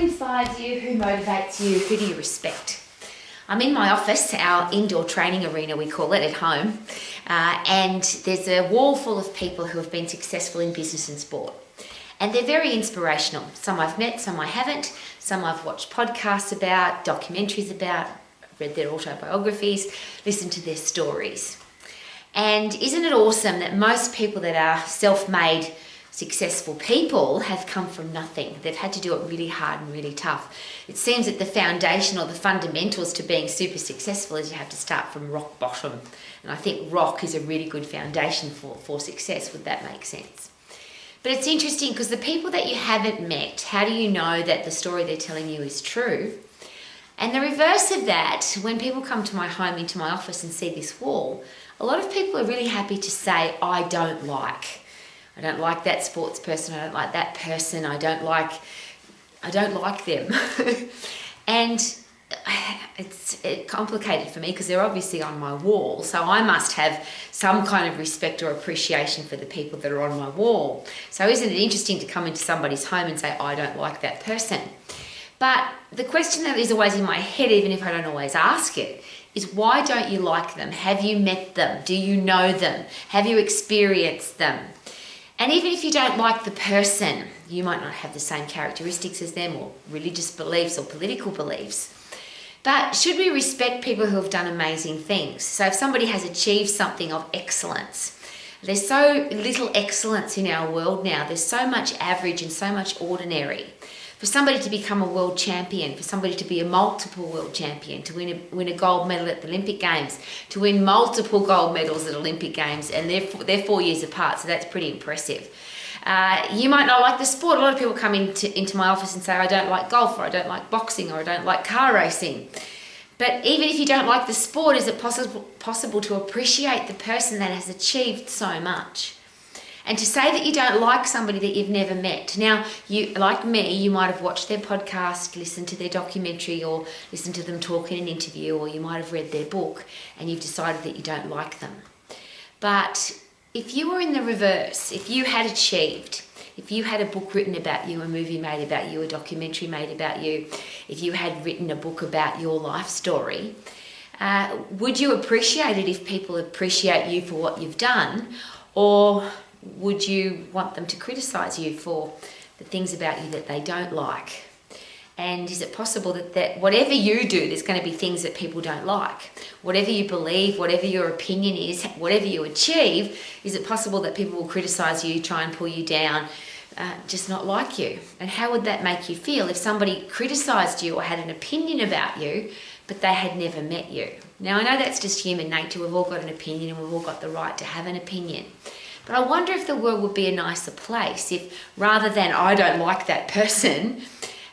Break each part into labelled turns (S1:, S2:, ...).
S1: inspires you? Who motivates you? Who do you respect? I'm in my office, our indoor training arena, we call it, at home. And there's a wall full of people who have been successful in business and sport. And they're very inspirational. Some I've met, some I haven't. Some I've watched podcasts about, documentaries about, read their autobiographies, listened to their stories. And isn't it awesome that most people that are self-made successful people have come from nothing? They've had to do it really hard and really tough. It seems that the foundation or the fundamentals to being super successful is you have to start from rock bottom. And I think rock is a really good foundation for success. Would that make sense? But it's interesting because the people that you haven't met, how do you know that the story they're telling you is true? And the reverse of that, when people come to my home, into my office and see this wall, a lot of people are really happy to say, I don't like that sports person, I don't like that person, I don't like them. And it's complicated for me because they're obviously on my wall, so I must have some kind of respect or appreciation for the people that are on my wall. So isn't it interesting to come into somebody's home and say, I don't like that person? But the question that is always in my head, even if I don't always ask it, is why don't you like them? Have you met them? Do you know them? Have you experienced them? And even if you don't like the person, you might not have the same characteristics as them or religious beliefs or political beliefs. But should we respect people who have done amazing things? So if somebody has achieved something of excellence, there's so little excellence in our world now. There's so much average and so much ordinary. For somebody to become a world champion, for somebody to be a multiple world champion, to win a gold medal at the Olympic Games, to win multiple gold medals at Olympic Games, and they're 4 years apart, so that's pretty impressive. You might not like the sport. A lot of people come into my office and say, I don't like golf, or I don't like boxing, or I don't like car racing. But even if you don't like the sport, is it possible to appreciate the person that has achieved so much? And to say that you don't like somebody that you've never met. Now, you, like me, you might have watched their podcast, listened to their documentary, or listened to them talk in an interview, or you might have read their book, and you've decided that you don't like them. But if you were in the reverse, if you had achieved, if you had a book written about you, a movie made about you, a documentary made about you, if you had written a book about your life story, would you appreciate it if people appreciate you for what you've done? Or would you want them to criticize you for the things about you that they don't like? And is it possible that whatever you do, there's going to be things that people don't like? Whatever you believe, whatever your opinion is, whatever you achieve, is it possible that people will criticize you, try and pull you down, just not like you? And how would that make you feel if somebody criticized you or had an opinion about you, but they had never met you? Now, I know that's just human nature. We've all got an opinion and we've all got the right to have an opinion. But I wonder if the world would be a nicer place if, rather than I don't like that person,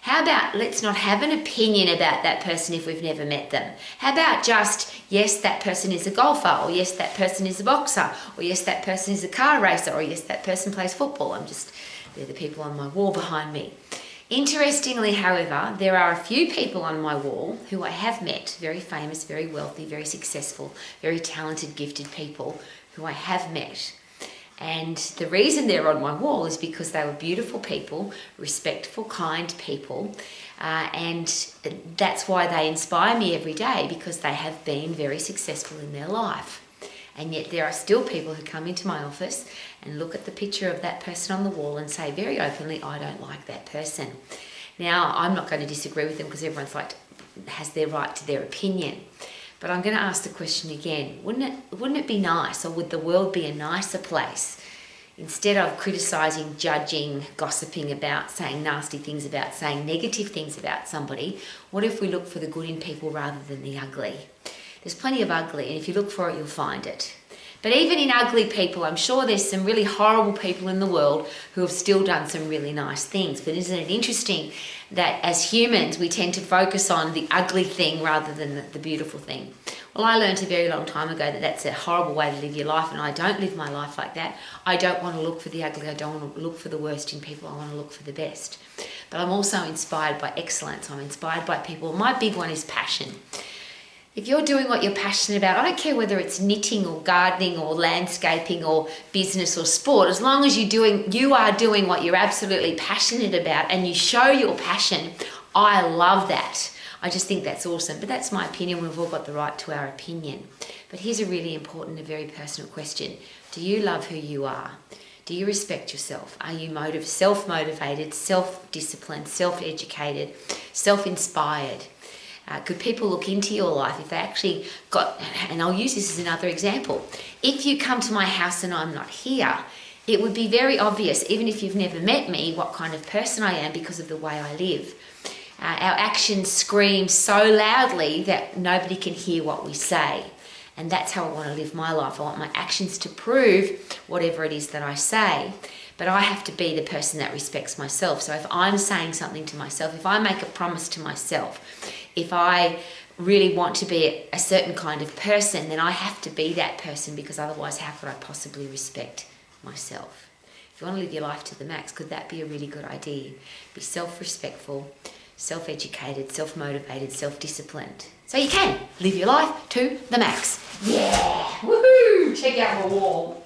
S1: how about let's not have an opinion about that person if we've never met them? How about just, yes, that person is a golfer, or yes, that person is a boxer, or yes, that person is a car racer, or yes, that person plays football. They're the people on my wall behind me. Interestingly, however, there are a few people on my wall who I have met, very famous, very wealthy, very successful, very talented, gifted people who I have met. And the reason they're on my wall is because they were beautiful people, respectful, kind people. And that's why they inspire me every day, because they have been very successful in their life. And yet there are still people who come into my office and look at the picture of that person on the wall and say very openly, I don't like that person. Now, I'm not going to disagree with them because everyone's has their right to their opinion. But I'm going to ask the question again. Wouldn't it be nice, or would the world be a nicer place, instead of criticising, judging, gossiping about, saying nasty things about, saying negative things about somebody? What if we look for the good in people rather than the ugly? There's plenty of ugly, and if you look for it, you'll find it. But even in ugly people, I'm sure there's some really horrible people in the world who have still done some really nice things. But isn't it interesting that as humans, we tend to focus on the ugly thing rather than the beautiful thing? Well, I learned a very long time ago that that's a horrible way to live your life, and I don't live my life like that. I don't want to look for the ugly. I don't want to look for the worst in people. I want to look for the best. But I'm also inspired by excellence. I'm inspired by people. My big one is passion. If you're doing what you're passionate about, I don't care whether it's knitting or gardening or landscaping or business or sport, as long as you are doing what you're absolutely passionate about and you show your passion, I love that. I just think that's awesome. But that's my opinion. We've all got the right to our opinion. But here's a really important and very personal question. Do you love who you are? Do you respect yourself? Are you self-motivated, self-disciplined, self-educated, self-inspired? Could people look into your life if they actually got, and I'll use this as another example. If you come to my house and I'm not here, it would be very obvious, even if you've never met me, what kind of person I am because of the way I live. Our actions scream so loudly that nobody can hear what we say. And that's how I want to live my life. I want my actions to prove whatever it is that I say. But I have to be the person that respects myself. So if I'm saying something to myself, if I make a promise to myself, if I really want to be a certain kind of person, then I have to be that person, because otherwise how could I possibly respect myself? If you want to live your life to the max, could that be a really good idea? Be self-respectful, self-educated, self-motivated, self-disciplined. So you can live your life to the max. Yeah! Woohoo! Check out my wall.